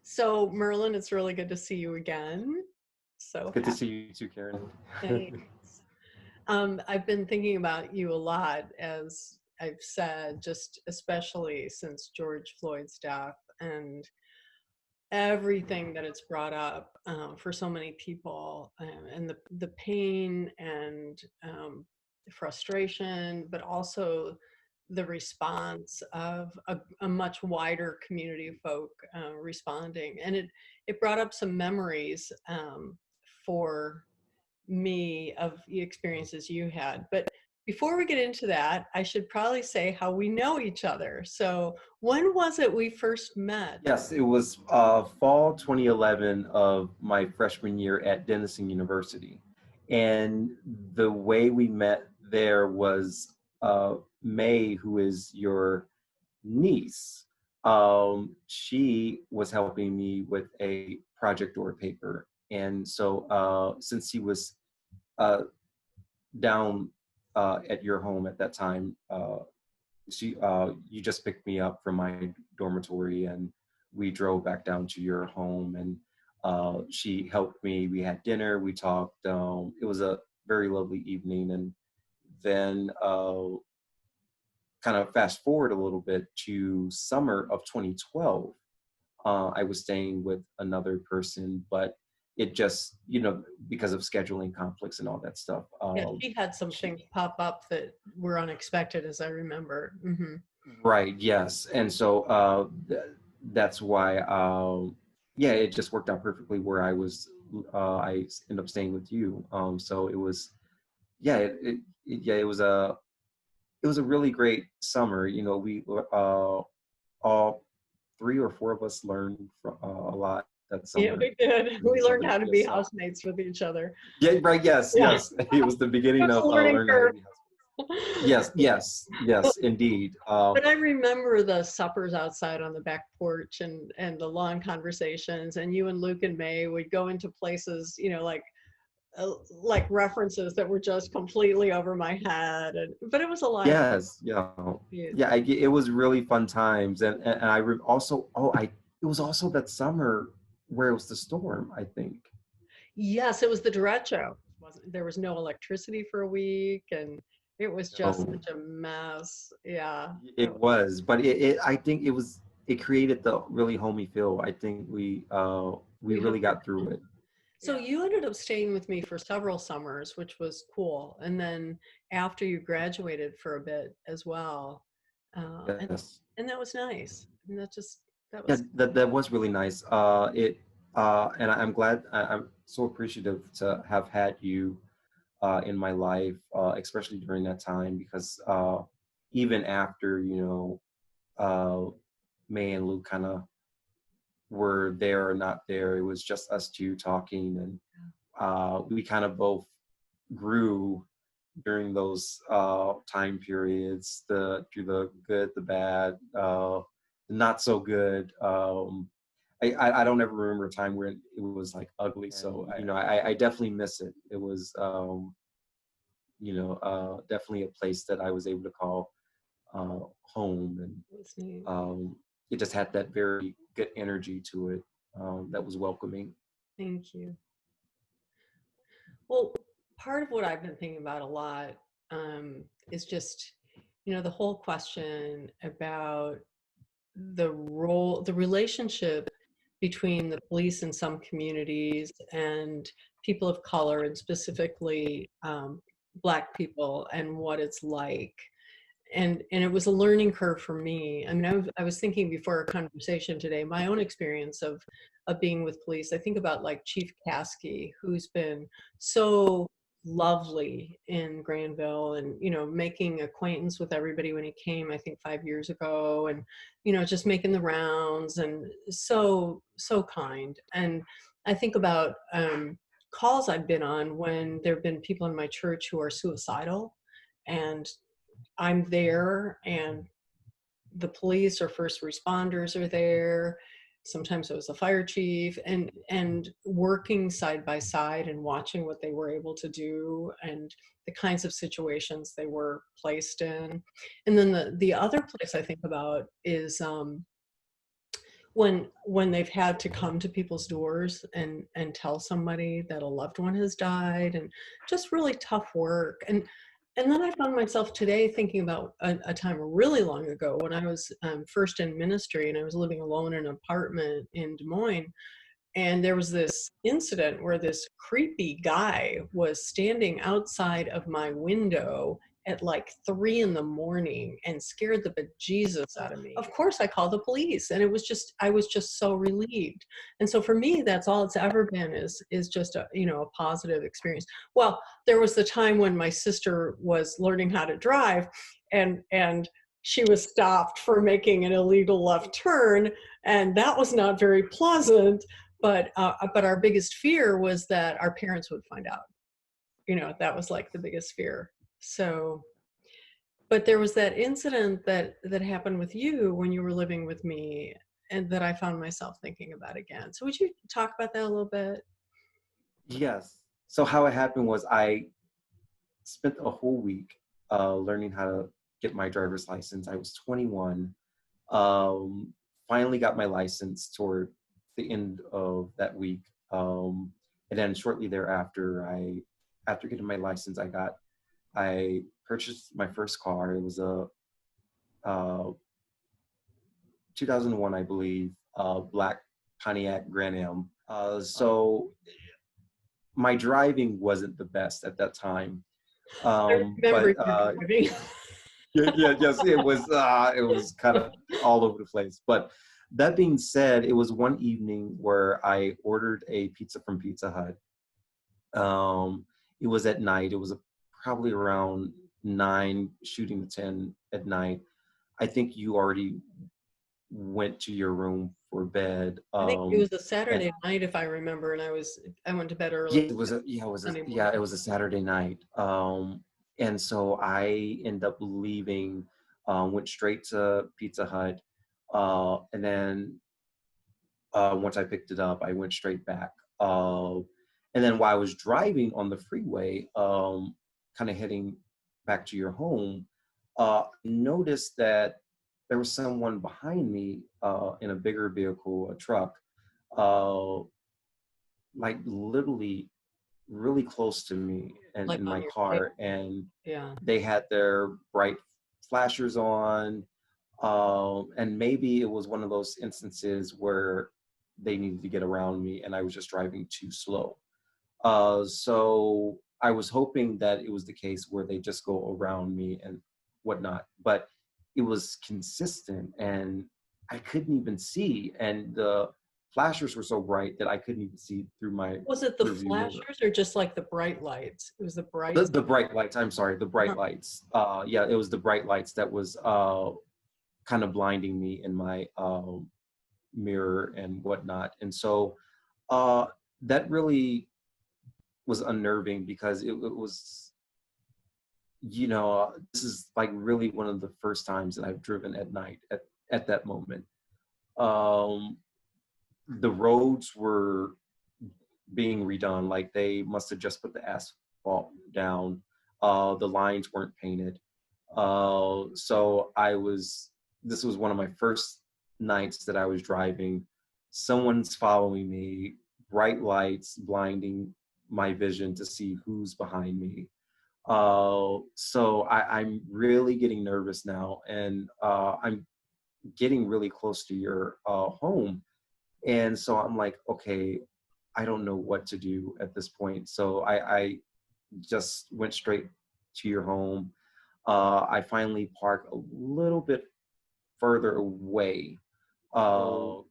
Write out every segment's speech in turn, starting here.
So Merlin, it's really good to see you again. So Good to happy. see you too, Karen. Thanks. I've been thinking about you a lot, as I've said, just especially since George Floyd's death and everything that it's brought up for so many people, and the pain and frustration, but also the response of a much wider community of folk responding. And it brought up some memories for me of the experiences you had. But before we get into that, I should probably say how we know each other. So when was it we first met? Yes, it was fall 2011 of my freshman year at Denison University. And the way we met there was May, who is your niece. She was helping me with a project or a paper. And so since he was uh, down at your home at that time, you just picked me up from my dormitory and we drove back down to your home, and she helped me. We had dinner, we talked. It was a very lovely evening. And then kind of fast forward a little bit to summer of 2012, I was staying with another person, but it just, because of scheduling conflicts and all that stuff. Yeah, she had some She, things pop up that were unexpected, as I remember. right, yes. And so that's why, yeah, it just worked out perfectly where I ended up staying with you. So it was, yeah, yeah, it was a really great summer. We all three or four of us learned a lot that Yeah, summer. we did. It We was learned something how to be just, housemates with each other. yeah, right, yes, Yeah, yes. It was the it beginning was a of learning learning how to curve. be husband. Yes, yes, yes, indeed. But I remember the suppers outside on the back porch and the long conversations, and you and Luke and May would go into places, like references that were just completely over my head. But it was a lot of Yes, fun. yeah. It was really fun times, and also, it was also that summer where it was the storm, I think. Yes, it was the derecho. There was no electricity for a week, and it was just No, such a mess. Yeah. it was, but I think it created the really homey feel. I think we We had really got through it. So you ended up staying with me for several summers, which was cool. And then after you graduated for a bit as well. Uh, and Yes. and that was nice. And that Yeah, was that was really nice. And I'm glad. I'm so appreciative to have had you in my life, especially during that time, because even after uh, May and Luke kind of were there or not there, it was just us two talking, and we kind of both grew during those time periods, through the good, the bad, not so good. I don't ever remember a time where it was like ugly. So I definitely miss it. It was definitely a place that I was able to call home, and It was neat. it just had that very good energy to it, that was welcoming. Thank you. Well, part of what I've been thinking about a lot is just, the whole question about the relationship between the police in some communities and people of color, and specifically Black people, and what it's like. And it was a learning curve for me. I mean, I was thinking before our conversation today, my own experience of being with police. I think about like Chief Caskey, who's been so lovely in Granville, and making acquaintance with everybody when he came, I think 5 years ago, and just making the rounds, and so kind. And I think about calls I've been on when there have been people in my church who are suicidal, and I'm there, and the police or first responders are there. Sometimes it was a fire chief, and working side by side and watching what they were able to do, and the kinds of situations they were placed in. And then the other place I think about is when they've had to come to people's doors and tell somebody that a loved one has died, and just really tough work. And then I found myself today thinking about a time really long ago when I was first in ministry, and I was living alone in an apartment in Des Moines. And there was this incident where this creepy guy was standing outside of my window at like 3 in the morning and scared the bejesus out of me. Of course, I called the police, and I was just so relieved. And so for me, that's all it's ever been, is just a, a positive experience. Well, there was the time when my sister was learning how to drive, and she was stopped for making an illegal left turn, and that was not very pleasant. But our biggest fear was that our parents would find out. That was like the biggest fear. So, but there was that incident that happened with you when you were living with me, and that I found myself thinking about again. So would you talk about that a little bit? Yes. So how it happened was I spent a whole week learning how to get my driver's license. I was 21. Um, Finally got my license toward the end of that week. And then shortly thereafter, after getting my license, I purchased my first car. It was a uh, 2001, I believe, black Pontiac Grand Am. So my driving wasn't the best at that time. I remember But you driving. yeah, yeah, yes, it was kind of all over the place. But that being said, it was one evening where I ordered a pizza from Pizza Hut. It was at night. It was probably around 9, shooting to 10 at night. I think you already went to your room for bed. I think it was a And Saturday night, if I remember, and I went to bed early yeah, Sunday morning. it was a Saturday night. And so I ended up leaving, went straight to Pizza Hut, and then once I picked it up, I went straight back. And then while I was driving on the freeway, kind of heading back to your home, noticed that there was someone behind me in a bigger vehicle, a truck, uh, like literally really close to me and Like in on my your tape. car, and Yeah. they had their bright flashers on, and maybe it was one of those instances where they needed to get around me and I was just driving too slow. So I was hoping that it was the case where they just go around me and whatnot, but it was consistent and I couldn't even see. And the flashers were so bright that I couldn't even see through my Was it the rearview mirror. flashers or just like the bright lights? It was the bright. The bright lights, I'm sorry, the bright Uh-huh. lights. Yeah, it was the bright lights that was kind of blinding me in my mirror and whatnot. And so uh, that really was unnerving because it was, this is like really one of the first times that I've driven at night at that moment. Um, the roads were being redone, like they must have just put the asphalt down. The lines weren't painted. So this was one of my first nights that I was driving. Someone's following me, bright lights blinding my vision to see who's behind me. So I'm really getting nervous now, and I'm getting really close to your home. And so I'm like, okay, I don't know what to do at this point. So I just went straight to your home. I finally parked a little bit further away. Uh,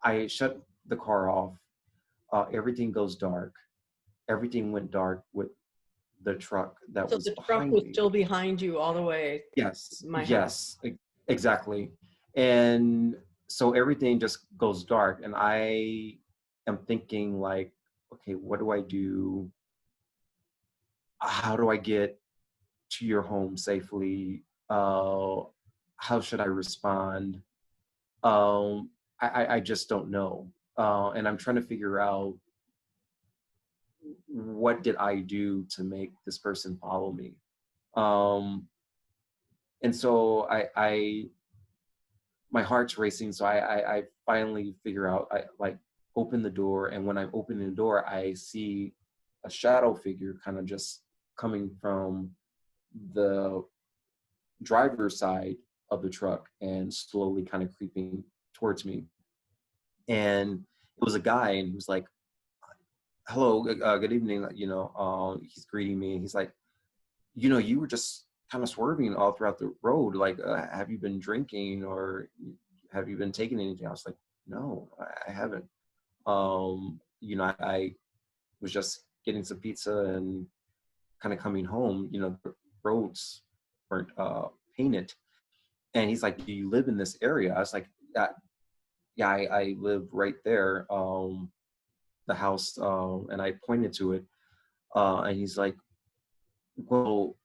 I shut the car off. Everything goes dark. Everything went dark with the truck that So was the truck behind was me. still behind you all the way Yes, to my house. yes, exactly. And so everything just goes dark, and I am thinking like, okay, what do I do? How do I get to your home safely? How should I respond? I just don't know. And I'm trying to figure out what did I do to make this person follow me. Um, and so my heart's racing. So I finally figure out, I like open the door. And when I'm opening the door, I see a shadow figure kind of just coming from the driver's side of the truck and slowly kind of creeping towards me. And it was a guy, and he was like, hello, good evening. He's greeting me. He's like, you were just kind of swerving all throughout the road. Like, have you been drinking, or have you been taking anything? I was like, no, I haven't. I was just getting some pizza and kind of coming home. The roads weren't painted. And he's like, do you live in this area? I was like, yeah, I live right there. The house, and I pointed to it. And he's like, well,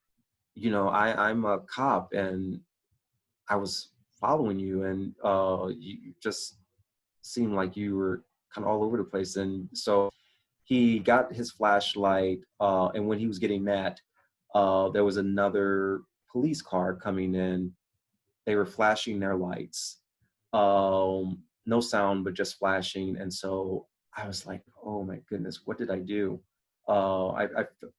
I'm a cop, and I was following you, and you just seemed like you were kind of all over the place. And so he got his flashlight, and when he was getting that, there was another police car coming in. They were flashing their lights. No sound, but just flashing. And so I was like, oh my goodness, what did I do? I felt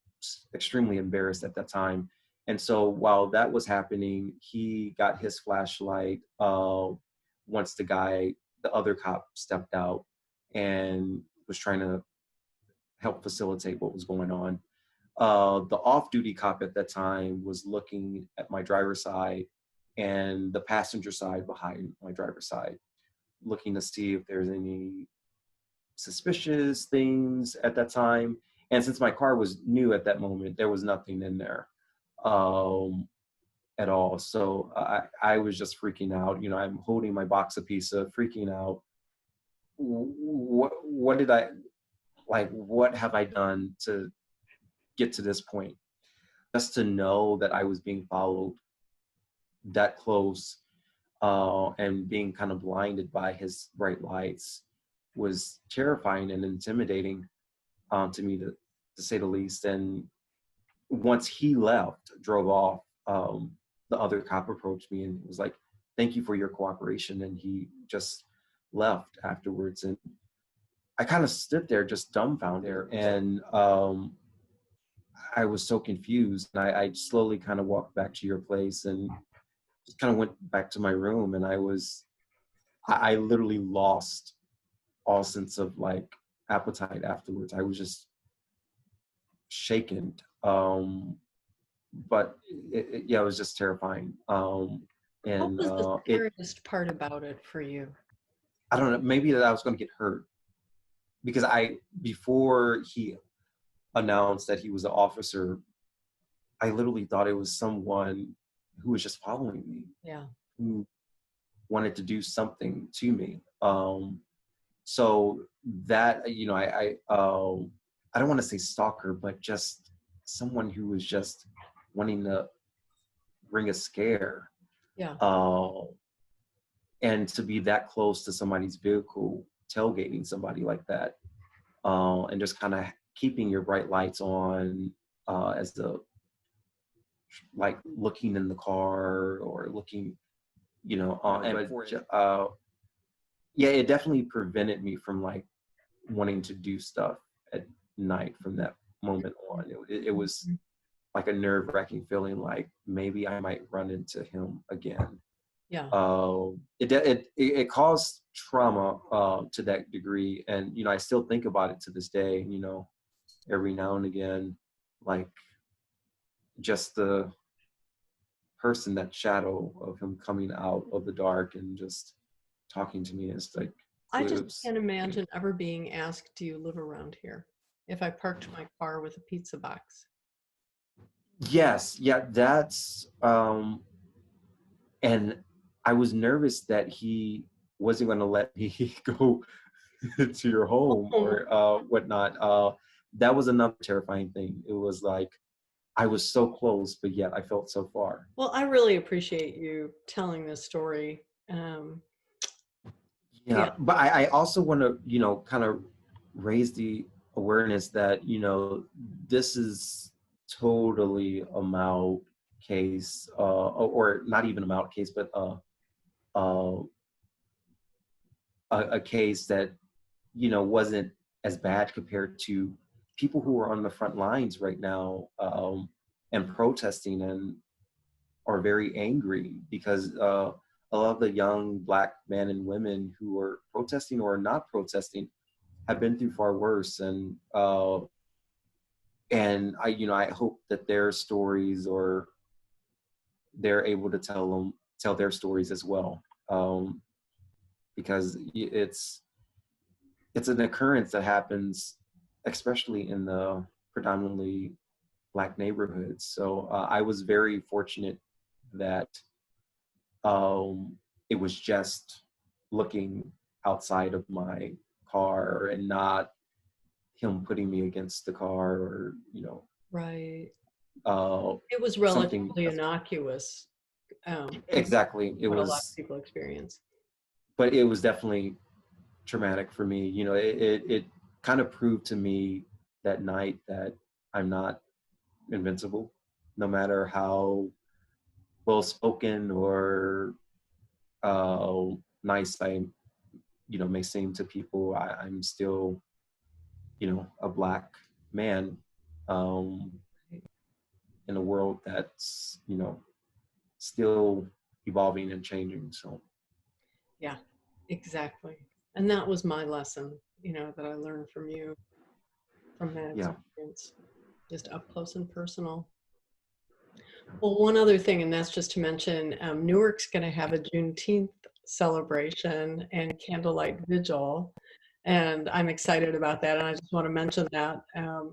extremely embarrassed at that time. And so while that was happening, he got his flashlight once the other cop stepped out and was trying to help facilitate what was going on. The off-duty cop at that time was looking at my driver's side and the passenger side behind my driver's side, looking to see if there's any suspicious things at that time. And since my car was new at that moment, there was nothing in there at all. So I was just freaking out. I'm holding my box of pizza, freaking out. What did I, like, what have I done to get to this point? Just to know that I was being followed that close, and being kind of blinded by his bright lights was terrifying and intimidating, to me, to say the least. And once he drove off, the other cop approached me and was like, thank you for your cooperation. And he just left afterwards. And I kind of stood there just dumbfounded. And I was so confused. And I slowly kind of walked back to your place and just kind of went back to my room. And I literally lost all sense of like appetite afterwards. I was just shaken. But yeah, it was just terrifying. What And was the scariest part about it for you? I don't know, maybe that I was going to get hurt, because before he announced that he was an officer, I literally thought it was someone who was just following me, Yeah. who wanted to do something to me. So that, I don't want to say stalker, but just someone who was just wanting to bring a scare. Yeah. And to be that close to somebody's vehicle, tailgating somebody like that, and just kind of keeping your bright lights on, as the, like, looking in the car or looking, yeah, it definitely prevented me from like wanting to do stuff at night from that moment on. It was like a nerve-wracking feeling, like maybe I might run into him again. Yeah. It caused trauma to that degree, and I still think about it to this day. Every now and again, like, just the person, that shadow of him coming out of the dark and just talking to me, is like, I just can't imagine ever being asked, do you live around here? If I parked my car with a pizza box. Yes, yeah, that's and I was nervous that he wasn't going to let me go to your home or whatnot. That was another terrifying thing. It was like I was so close, but yet I felt so far. Well, I really appreciate you telling this story. Yeah, but I also want to, kind of raise the awareness that, this is totally a mild case, or not even a mild case, but a case that, wasn't as bad compared to people who are on the front lines right now, and protesting and are very angry because a lot of the young Black men and women who are protesting or not protesting have been through far worse. And I hope that their stories, or they're able to tell their stories as well, because it's an occurrence that happens, especially in the predominantly Black neighborhoods. So I was very fortunate that it was just looking outside of my car and not him putting me against the car, or Right. uh, It was something relatively that's innocuous, exactly. It what a lot of was, people experience. but it was definitely traumatic for me. It kind of proved to me that night that I'm not invincible, no matter how well spoken or uh, nice I may seem to people. I'm still a Black man, um, in a world that's still evolving and changing. So Yeah, exactly. And that was my lesson, that I learned from you, from that yeah. experience, just up close and personal. Well, one other thing, and that's just to mention, Newark's going to have a Juneteenth celebration and candlelight vigil. And I'm excited about that. And I just want to mention that,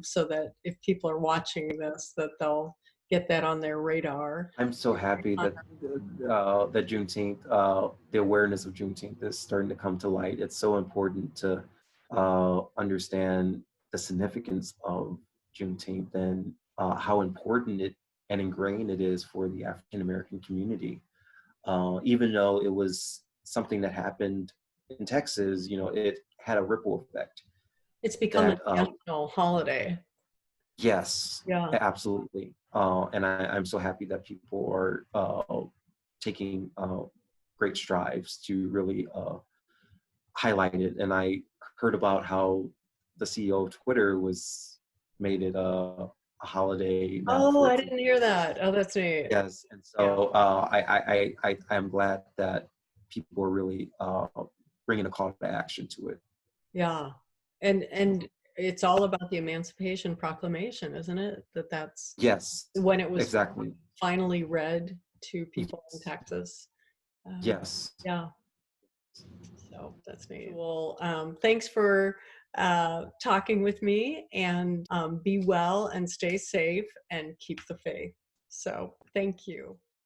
so that if people are watching this, that they'll get that on their radar. I'm so happy that that Juneteenth, the awareness of Juneteenth is starting to come to light. It's so important to understand the significance of Juneteenth and how important it and ingrained it is for the African American community. Even though it was something that happened in Texas, it had a ripple effect. It's become a That national holiday. yes, Yeah. absolutely. And I'm so happy that people are taking great strides to really highlight it. And I heard about how the CEO of Twitter was made it a holiday now Oh, for I its didn't hear employees. that. Oh, that's neat. Yes, and Yeah. so I'm glad that people are really bringing a call to action to it. Yeah. And it's all about the Emancipation Proclamation, isn't it? That's Yes, when it was exactly. finally read to people in Yes, Texas. Um, yes. yeah. So that's neat. Well, thanks for talking with me, and be well and stay safe and keep the faith. So thank you.